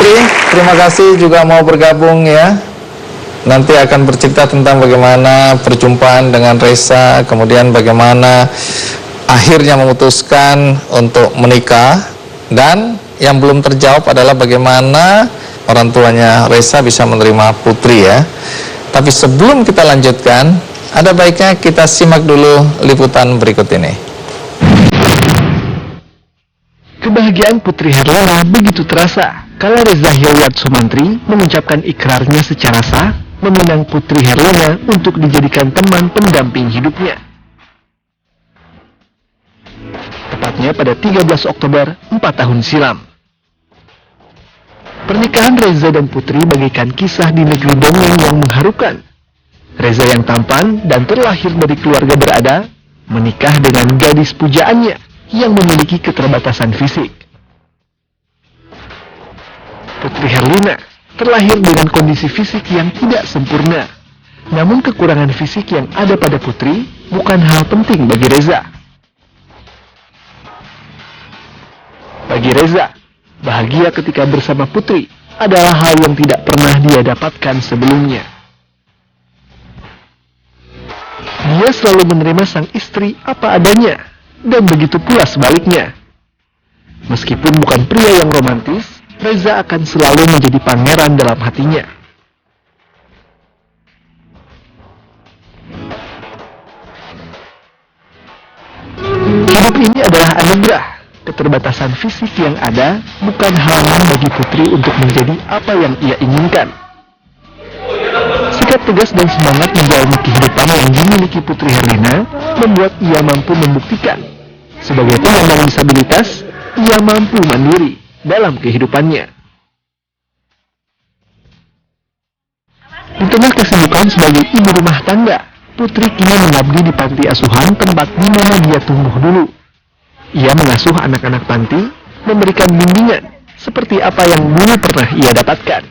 Putri, terima kasih juga mau bergabung ya. Nanti akan bercerita tentang bagaimana perjumpaan dengan Reza, kemudian bagaimana akhirnya memutuskan untuk menikah, dan yang belum terjawab adalah bagaimana orang tuanya Reza bisa menerima Putri ya. Tapi sebelum kita lanjutkan, ada baiknya kita simak dulu liputan berikut ini. Kebahagiaan Putri Herlina begitu terasa kala Reza Hilwat Sumantri mengucapkan ikrarnya secara sah meminang Putri Herlina untuk dijadikan teman pendamping hidupnya. Tepatnya pada 13 Oktober 4 tahun silam. Pernikahan Reza dan Putri bagaikan kisah di negeri dongeng yang mengharukan. Reza yang tampan dan terlahir dari keluarga berada menikah dengan gadis pujaannya yang memiliki keterbatasan fisik. Putri Herlina terlahir dengan kondisi fisik yang tidak sempurna. Namun kekurangan fisik yang ada pada Putri bukan hal penting bagi Reza. Bagi Reza, bahagia ketika bersama Putri adalah hal yang tidak pernah dia dapatkan sebelumnya. Dia selalu menerima sang istri apa adanya, dan begitu pula sebaliknya. Meskipun bukan pria yang romantis, Reza akan selalu menjadi pangeran dalam hatinya. Hidup ini adalah anugerah. Keterbatasan fisik yang ada bukan halangan bagi Putri untuk menjadi apa yang ia inginkan. Sikap tegas dan semangat menjalani kehidupan yang dimiliki Putri Herlina membuat ia mampu membuktikan sebagai penyandang disabilitas, ia mampu mandiri dalam kehidupannya. Di tengah kesibukan sebagai ibu rumah tangga, Putri kini mengabdi di panti asuhan tempat di mana dia tumbuh dulu. Ia mengasuh anak-anak panti, memberikan bimbingan seperti apa yang dulu pernah ia dapatkan.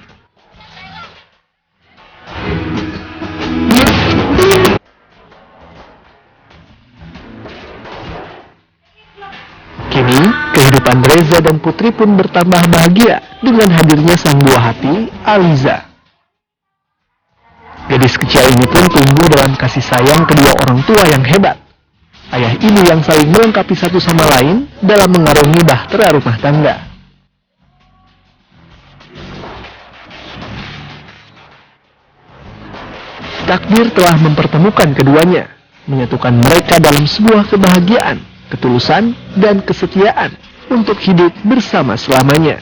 Kini, kehidupan Reza dan Putri pun bertambah bahagia dengan hadirnya sang buah hati, Aliza. Gadis kecil ini pun tumbuh dalam kasih sayang kedua orang tua yang hebat. Ayah ibu yang saling melengkapi satu sama lain dalam mengarungi bahtera rumah tangga. Takdir telah mempertemukan keduanya, menyatukan mereka dalam sebuah kebahagiaan, ketulusan, dan kesetiaan untuk hidup bersama selamanya.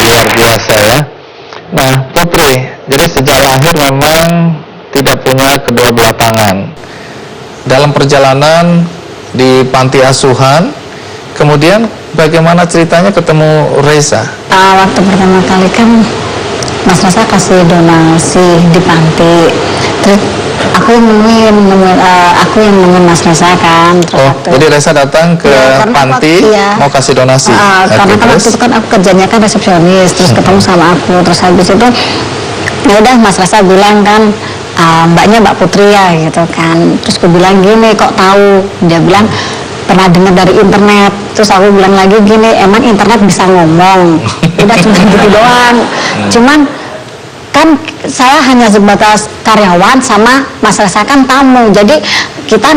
Luar biasa ya. Nah Putri, jadi sejak lahir memang tidak punya kedua belah tangan. Dalam perjalanan di panti asuhan, kemudian bagaimana ceritanya ketemu Reza? Waktu pertama kali kan Mas Reza kasih donasi di panti, terus aku yang nemuin Mas Reza kan. Jadi Reza datang ke panti mau kasih donasi. Karena kan waktu itu kan aku kerjanya kan resepsionis, terus ketemu sama aku, terus habis itu ya udah Mas Reza bilang kan, mbaknya Mbak Putri ya gitu kan. Terus aku bilang gini, kok tahu? Dia bilang pernah dengar dari internet. Terus aku bilang lagi gini, emang internet bisa ngomong? Udah cuma gitu doang. Cuman kan saya hanya sebatas karyawan sama Mas Reza kan tamu, jadi kita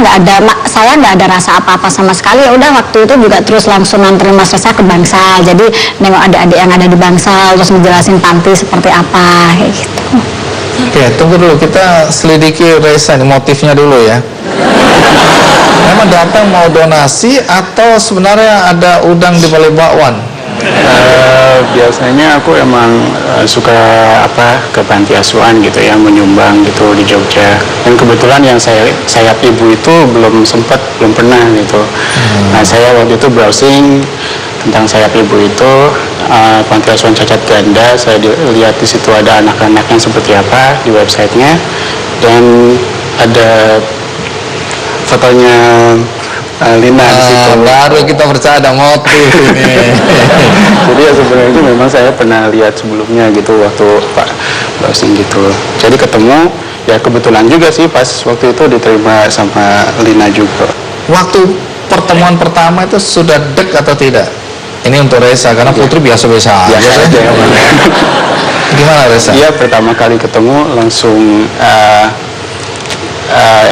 saya nggak ada rasa apa-apa sama sekali. Ya udah waktu itu juga terus langsung nganterin Mas Reza ke Bangsal, jadi nengok adik-adik yang ada di Bangsal, terus ngejelasin panti seperti apa kayak gitu. Oke, tunggu dulu, kita selidiki Reza nih, motifnya dulu ya. Memang datang mau donasi atau sebenarnya ada udang di balik bakwan? Biasanya aku emang suka ke panti asuhan gitu ya, menyumbang gitu di Jogja. Dan kebetulan yang sayap ibu itu belum pernah gitu. Nah saya waktu itu browsing tentang sayap ibu itu, panti asuhan cacat ganda. Saya lihat di situ ada anak-anaknya seperti apa di websitenya, dan ada fotonya Lina di situ. Baru kita percaya ada motif ini. Jadi ya sebenarnya memang saya pernah lihat sebelumnya gitu waktu Pak browsing gitu. Jadi ketemu ya kebetulan juga sih pas waktu itu diterima sama Lina juga. Waktu pertemuan pertama itu sudah dek atau tidak? Ini untuk Reza, karena Putri biasa-biasa aja. Biasa aja ya, Bang. Gimana Reza? Iya, pertama kali ketemu langsung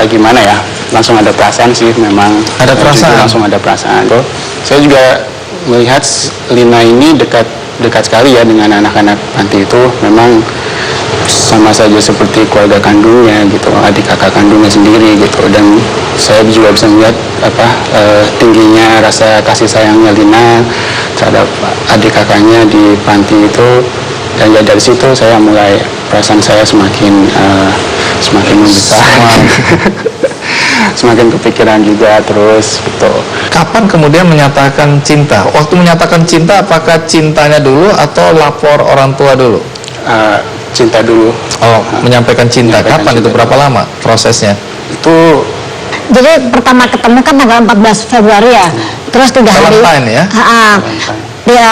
gimana ya, langsung ada perasaan sih memang. Ada perasaan? Langsung ada perasaan. Saya juga melihat Lina ini dekat sekali ya dengan anak-anak panti itu, memang sama saja seperti keluarga kandungnya gitu, adik kakak kandungnya sendiri gitu. Dan saya juga bisa melihat tingginya rasa kasih sayangnya Lina terhadap adik kakaknya di panti itu. Dan ya dari situ saya mulai, perasaan saya semakin membesar, semakin kepikiran juga terus gitu. Kapan kemudian menyatakan cinta? Waktu menyatakan cinta, apakah cintanya dulu atau lapor orang tua dulu? Cinta dulu. Oh, menyampaikan cinta. Kapan itu? Berapa lama prosesnya? Itu Jadi pertama ketemu kan tanggal 14 Februari ya. Terus 3 hari. Valentine ya? Dia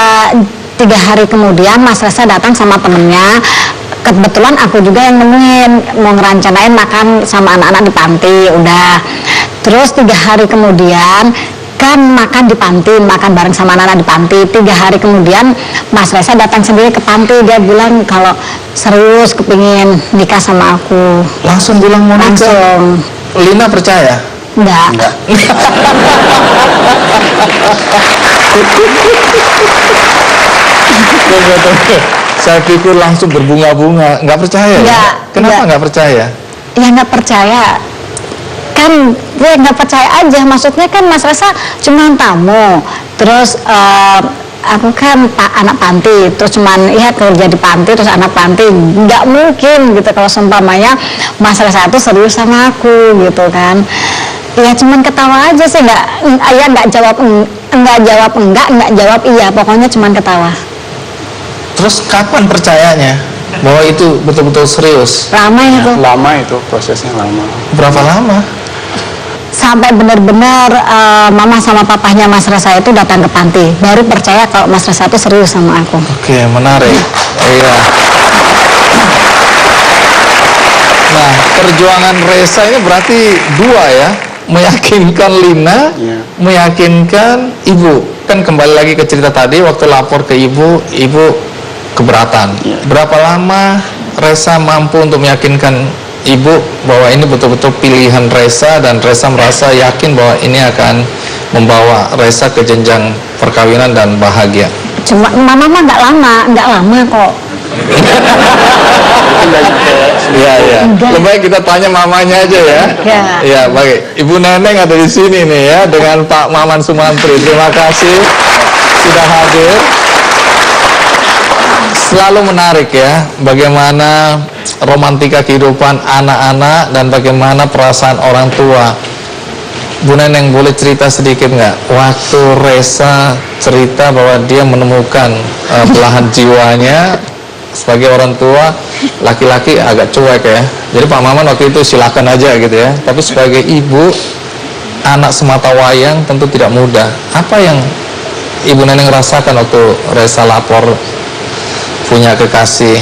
3 hari kemudian Mas Reza datang sama temennya. Kebetulan aku juga yang nemuin, mau ngerancanain makan sama anak-anak di panti. Udah. Terus 3 hari kemudian kan makan di panti, makan bareng sama anak-anak di panti. 3 hari kemudian Mas Reza datang sendiri ke panti. Dia bilang kalau serius kepingin nikah sama aku. Langsung bilang mau nikah? Langsung. Lina percaya? Enggak. Saya pikir langsung berbunga-bunga. Nggak percaya? Enggak, Kenapa enggak. nggak percaya? Ya nggak percaya. Kan dia nggak percaya aja. Maksudnya kan Mas Reza cuma tamu. Terus aku kan anak panti. Terus cuman ya kerja di panti. Terus anak panti. Nggak mungkin gitu kalau seumpamanya Mas Reza itu serius sama aku gitu kan. Ya cuman ketawa aja sih. Nggak jawab enggak jawab iya. Pokoknya cuman ketawa. Terus kapan percayanya bahwa itu betul-betul serius? Lama itu. lama, itu prosesnya lama. Berapa lama? Sampai benar-benar mama sama papahnya Mas Reza itu datang ke panti, baru percaya kalau Mas Reza itu serius sama aku. Oke, menarik. Iya. Nah, perjuangan Reza ini berarti dua ya, meyakinkan Lina, Iya. meyakinkan ibu. Kan kembali lagi ke cerita tadi, waktu lapor ke ibu keberatan. Iya. Berapa lama Reza mampu untuk meyakinkan ibu bahwa ini betul-betul pilihan Reza, dan Reza merasa yakin bahwa ini akan membawa Reza ke jenjang perkawinan dan bahagia? Cuma mama mah nggak lama kok. Iya, iya. Lebih baik kita tanya mamanya aja ya. Ya. Iya, baik. Ibu Neneng ada di sini nih ya, dengan Pak Maman Sumantri. Terima kasih sudah hadir. Selalu menarik ya, bagaimana romantika kehidupan anak-anak dan bagaimana perasaan orang tua. Bu Neneng boleh cerita sedikit nggak? Waktu Reza cerita bahwa dia menemukan belahan jiwanya sebagai orang tua, laki-laki agak cuek ya. Jadi Pak Maman waktu itu silakan aja gitu ya. Tapi sebagai ibu, anak semata wayang tentu tidak mudah. Apa yang Ibu Neneng rasakan waktu Reza lapor punya kekasih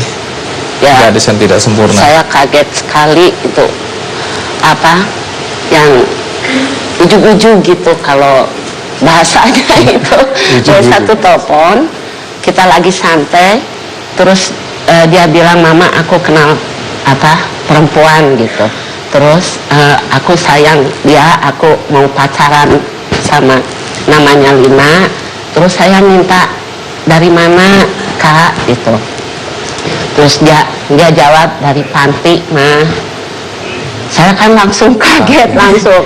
Ya, gadis yang tidak sempurna? saya kaget sekali itu apa yang ujug-ujug gitu kalau bahasanya itu. Dari satu telepon kita lagi santai, terus dia bilang, mama aku kenal apa perempuan gitu, terus aku sayang dia, aku mau pacaran sama namanya Lina, terus saya minta dari mana kak gitu. Terus dia jawab dari panti mah. Saya kan langsung kaget, langsung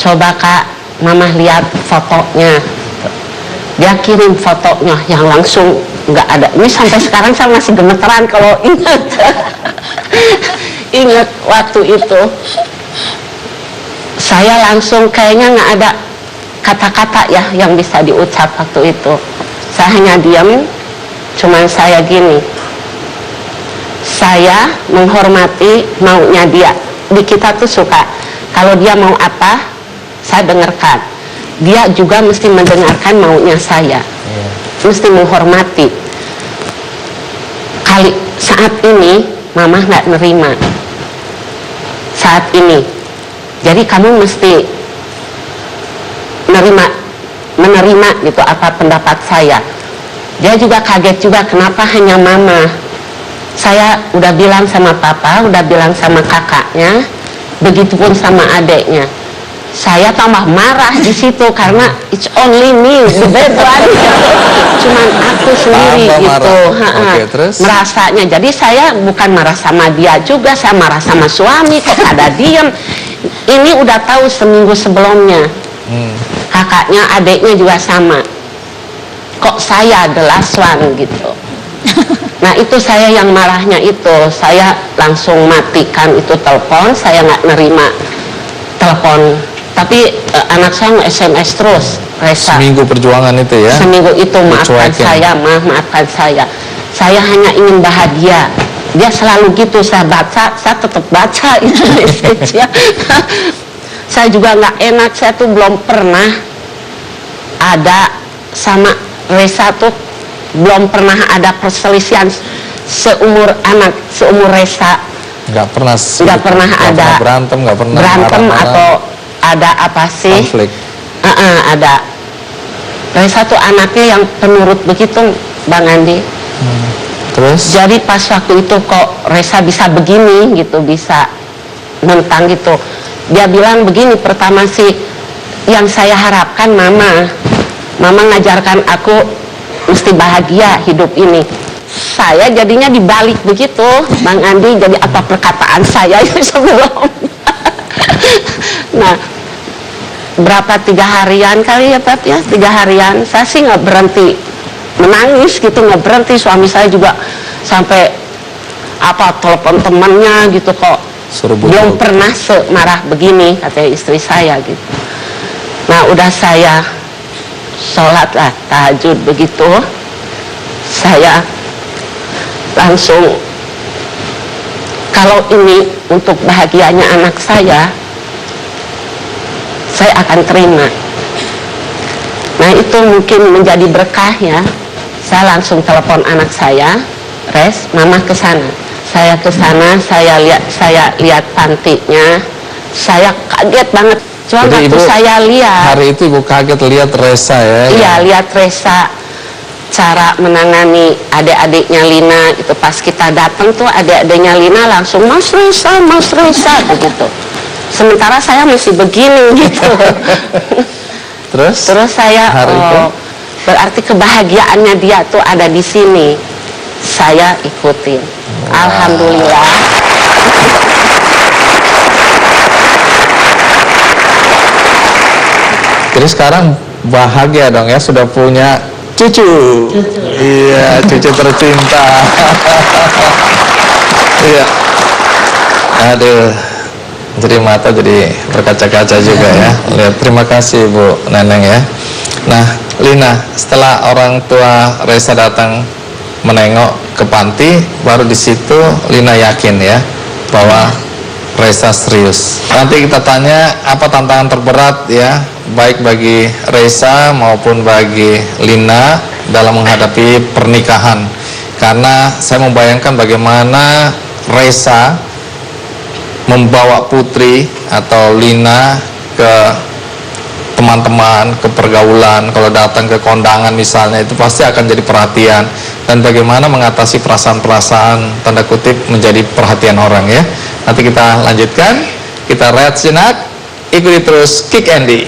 coba kak mama lihat fotonya. Dia kirim fotonya yang langsung nggak ada. Ini sampai sekarang saya masih gemeteran kalau ingat. Ingat waktu itu saya langsung kayaknya nggak ada kata-kata ya yang bisa diucap waktu itu. Saya hanya diam. Cuman saya gini, saya menghormati maunya dia. Di kita tuh suka, kalau dia mau apa, saya dengarkan. Dia juga mesti mendengarkan maunya saya, mesti menghormati. Saat ini Mama nggak nerima saat ini. Jadi kamu mesti menerima gitu apa pendapat saya. Dia juga kaget juga, kenapa hanya Mama. Saya udah bilang sama Papa, udah bilang sama kakaknya, begitupun sama adeknya. Saya tambah marah di situ karena it's only me, the bad one. Cuman aku sendiri gitu, merasanya. Jadi saya bukan marah sama dia juga, saya marah sama suami kok ada diem. Ini udah tahu seminggu sebelumnya. Kakaknya, adeknya juga sama. Kok saya the last one gitu. Nah itu saya yang marahnya itu. Saya langsung matikan itu telepon, saya nggak nerima telepon. Tapi anak saya SMS terus, Resa. Seminggu perjuangan itu ya? Seminggu itu, maafkan saya, maafkan saya. Saya hanya ingin bahagia. Dia selalu gitu, saya baca, saya tetap baca itu message-nya. Saya juga nggak enak, saya tuh belum pernah ada sama Resa tuh, belum pernah ada perselisihan seumur anak, seumur Resa. Nggak pernah ada berantem, nggak pernah marah-marah. Atau ada apa sih? Konflik. Ada. Resa tuh anaknya yang penurut begitu, Bang Andi. Terus? Jadi pas waktu itu kok Resa bisa begini gitu, bisa mentang gitu. Dia bilang begini, pertama sih yang saya harapkan Mama ngajarkan aku mesti bahagia hidup ini. Saya jadinya dibalik begitu, Bang Andi. Jadi apa perkataan saya sebelum. Nah, berapa 3 harian kali ya Pat ya, 3 harian saya sih nggak berhenti menangis gitu, nggak berhenti. Suami saya juga sampai telepon temannya gitu, kok belum pernah semarah begini, katanya istri saya gitu. Nah udah saya sholat lah tahajud begitu, saya langsung, kalau ini untuk bahagianya anak saya akan terima. Nah itu mungkin menjadi berkah ya. Saya langsung telepon anak saya, Res, Mama ke sana. Saya ke sana, saya lihat pantinya, saya kaget banget. Cuma waktu saya lihat, hari itu Ibu kaget lihat Resa ya? Iya, lihat Resa cara menangani adik-adiknya Lina itu. Pas kita datang tuh adik-adiknya Lina langsung Mas Resa begitu. Sementara saya masih begini gitu. Terus saya berarti kebahagiaannya dia tuh ada di sini. Saya ikutin. Alhamdulillah. Jadi sekarang bahagia dong ya, sudah punya cucu. Iya, cucu tercinta. Iya. Aduh. Jadi mata jadi berkaca-kaca juga ya. Lihat, terima kasih Bu Neneng ya. Nah, Lina, setelah orang tua Resa datang menengok ke panti, baru di situ Lina yakin ya bahwa Resa serius. Nanti kita tanya apa tantangan terberat ya, baik bagi Resa maupun bagi Lina dalam menghadapi pernikahan. Karena saya membayangkan bagaimana Resa membawa Putri atau Lina ke teman-teman, ke pergaulan, kalau datang ke kondangan misalnya, itu pasti akan jadi perhatian. Dan bagaimana mengatasi perasaan-perasaan tanda kutip menjadi perhatian orang ya. Nanti kita lanjutkan, kita rehat sejenak, ikuti terus Kick Andy.